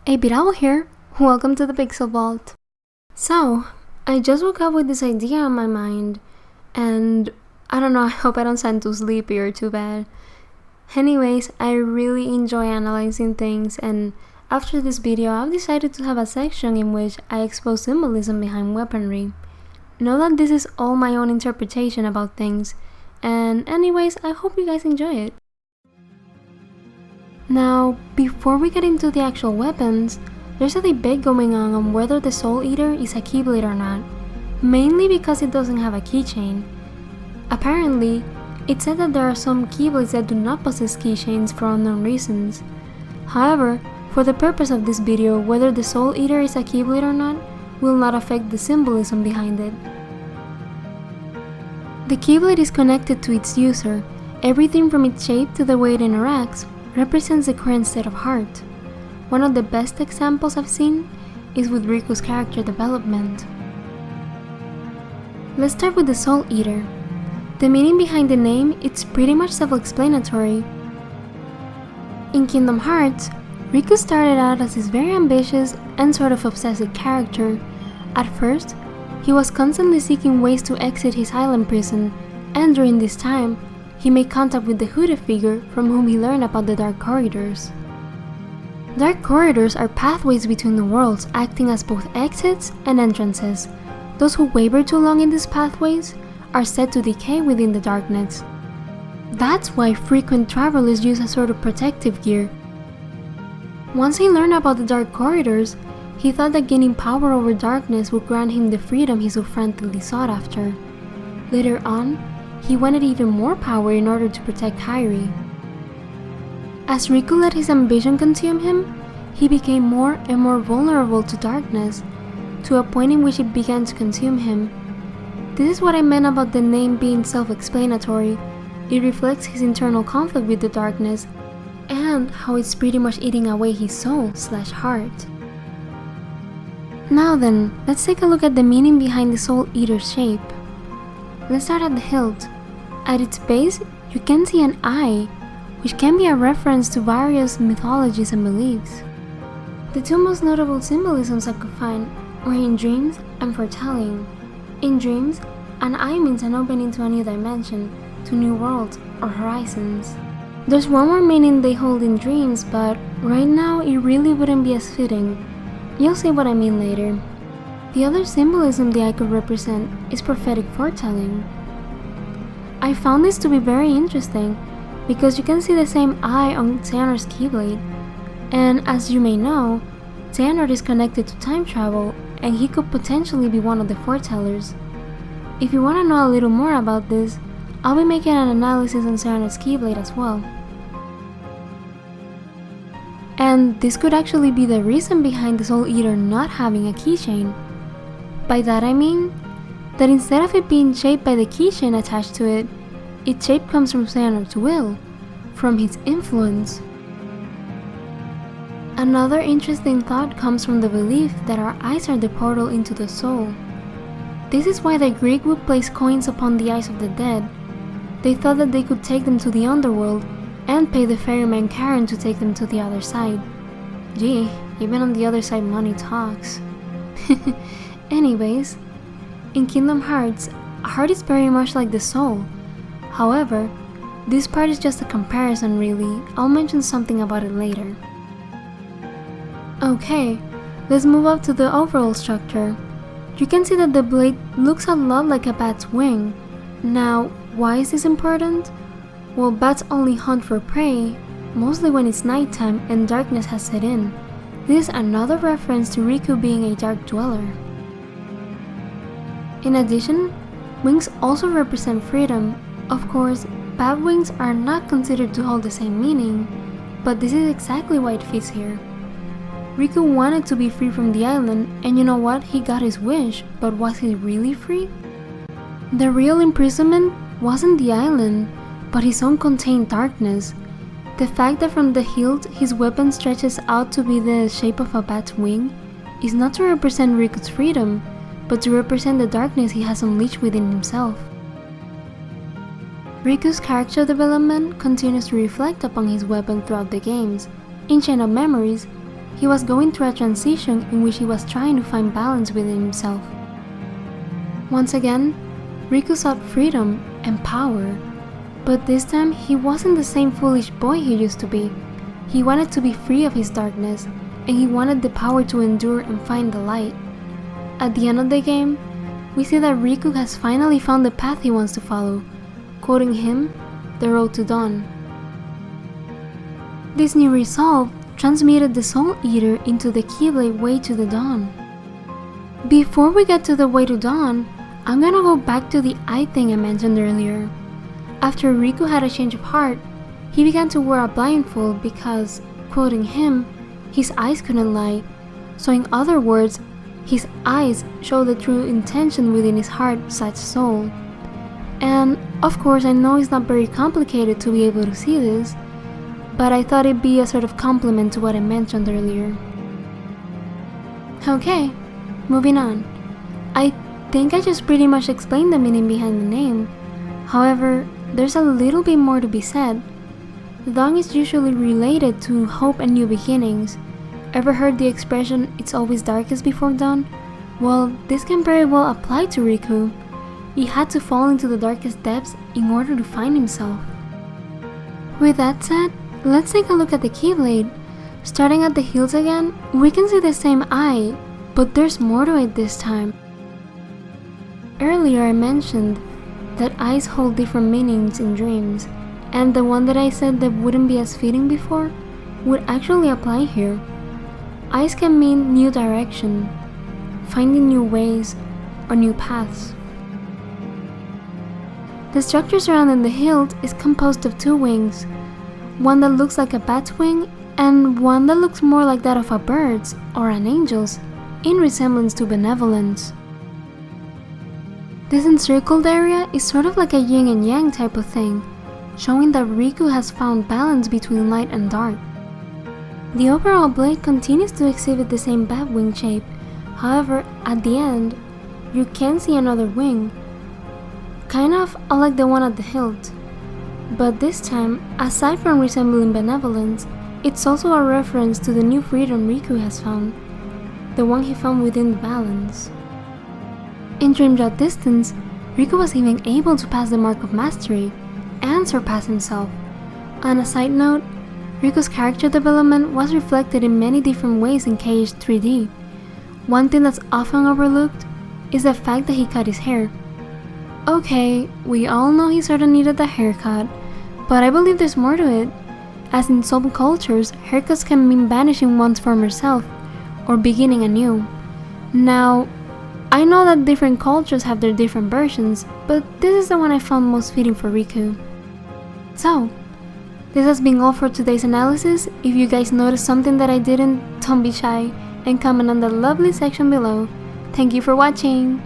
Hey, Biral here. Welcome to the Pixel Vault. So, I just woke up with this idea on my mind, and I don't know, I hope I don't sound too sleepy or too bad. Anyways, I really enjoy analyzing things, and after this video, I've decided to have a section in which I expose symbolism behind weaponry. Know that this is all my own interpretation about things, and anyways, I hope you guys enjoy it. Now, before we get into the actual weapons, there's a debate going on whether the Soul Eater is a Keyblade or not, mainly because it doesn't have a keychain. Apparently, it's said that there are some Keyblades that do not possess keychains for unknown reasons. However, for the purpose of this video, whether the Soul Eater is a Keyblade or not will not affect the symbolism behind it. The Keyblade is connected to its user. Everything from its shape to the way it interacts represents the current state of heart. One of the best examples I've seen is with Riku's character development. Let's start with the Soul Eater. The meaning behind the name is pretty much self-explanatory. In Kingdom Hearts, Riku started out as this very ambitious and sort of obsessive character. At first, he was constantly seeking ways to exit his island prison, and during this time, he made contact with the hooded figure from whom he learned about the Dark Corridors. Dark Corridors are pathways between the worlds, acting as both exits and entrances. Those who waver too long in these pathways are said to decay within the darkness. That's why frequent travelers use a sort of protective gear. Once he learned about the Dark Corridors, he thought that gaining power over darkness would grant him the freedom he so frantically sought after. Later on, he wanted even more power in order to protect Kairi. As Riku let his ambition consume him, he became more and more vulnerable to darkness, to a point in which it began to consume him. This is what I meant about the name being self-explanatory. It reflects his internal conflict with the darkness, and how it's pretty much eating away his soul/heart. Now then, let's take a look at the meaning behind the Soul Eater's shape. Let's start at the hilt. At its base, you can see an eye, which can be a reference to various mythologies and beliefs. The two most notable symbolisms I could find were in dreams and foretelling. In dreams, an eye means an opening to a new dimension, to new worlds or horizons. There's one more meaning they hold in dreams, but right now it really wouldn't be as fitting. You'll see what I mean later. The other symbolism the eye could represent is prophetic foretelling. I found this to be very interesting because you can see the same eye on Xehanort's Keyblade, and as you may know, Xehanort is connected to time travel and he could potentially be one of the foretellers. If you want to know a little more about this, I'll be making an analysis on Xehanort's Keyblade as well. And this could actually be the reason behind the Soul Eater not having a keychain. By that I mean that instead of it being shaped by the keychain attached to it, its shape comes from Xehanort's will, from his influence. Another interesting thought comes from the belief that our eyes are the portal into the soul. This is why the Greek would place coins upon the eyes of the dead. They thought that they could take them to the underworld and pay the ferryman Karen to take them to the other side. Gee, even on the other side money talks. Anyways, in Kingdom Hearts, a heart is very much like the soul. However, this part is just a comparison really. I'll mention something about it later. Okay, let's move up to the overall structure. You can see that the blade looks a lot like a bat's wing. Now, why is this important? Well, bats only hunt for prey, mostly when it's nighttime and darkness has set in. This is another reference to Riku being a dark dweller. In addition, wings also represent freedom. Of course, bat wings are not considered to hold the same meaning, but this is exactly why it fits here. Riku wanted to be free from the island, and you know what? He got his wish, but was he really free? The real imprisonment wasn't the island, but his own contained darkness. The fact that from the hilt his weapon stretches out to be the shape of a bat's wing is not to represent Riku's freedom, but to represent the darkness he has unleashed within himself. Riku's character development continues to reflect upon his weapon throughout the games. In Chain of Memories, he was going through a transition in which he was trying to find balance within himself. Once again, Riku sought freedom and power, but this time he wasn't the same foolish boy he used to be. He wanted to be free of his darkness, and he wanted the power to endure and find the light. At the end of the game, we see that Riku has finally found the path he wants to follow, quoting him, "The road to dawn." This new resolve transmuted the Soul Eater into the Keyblade Way to the Dawn. Before we get to the Way to Dawn, I'm gonna go back to the eye thing I mentioned earlier. After Riku had a change of heart, he began to wear a blindfold because, quoting him, his eyes couldn't lie. So in other words, his eyes show the true intention within his heart/soul. And of course, I know it's not very complicated to be able to see this, but I thought it'd be a sort of compliment to what I mentioned earlier. Okay, moving on. I think I just pretty much explained the meaning behind the name. However, there's a little bit more to be said. Dawn is usually related to hope and new beginnings. Ever heard the expression, "it's always darkest before dawn"? Well, this can very well apply to Riku. He had to fall into the darkest depths in order to find himself. With that said, let's take a look at the Keyblade. Starting at the heels again, we can see the same eye, but there's more to it this time. Earlier I mentioned that eyes hold different meanings in dreams, and the one that I said that wouldn't be as fitting before would actually apply here. Eyes can mean new direction, finding new ways, or new paths. The structure surrounding the hilt is composed of two wings, one that looks like a bat's wing and one that looks more like that of a bird's or an angel's, in resemblance to benevolence. This encircled area is sort of like a yin and yang type of thing, showing that Riku has found balance between light and dark. The overall blade continues to exhibit the same bat wing shape, however, at the end, you can see another wing, kind of like the one at the hilt. But this time, aside from resembling benevolence, it's also a reference to the new freedom Riku has found, the one he found within the balance. In Dream Drop Distance, Riku was even able to pass the mark of mastery and surpass himself. On a side note, Riku's character development was reflected in many different ways in KH 3D. One thing that's often overlooked is the fact that he cut his hair. Okay, we all know he sorta needed a haircut, but I believe there's more to it, as in some cultures, haircuts can mean banishing one's former self, or beginning anew. Now, I know that different cultures have their different versions, but this is the one I found most fitting for Riku. So, this has been all for today's analysis. If you guys noticed something that I didn't, don't be shy and comment on the lovely section below. Thank you for watching!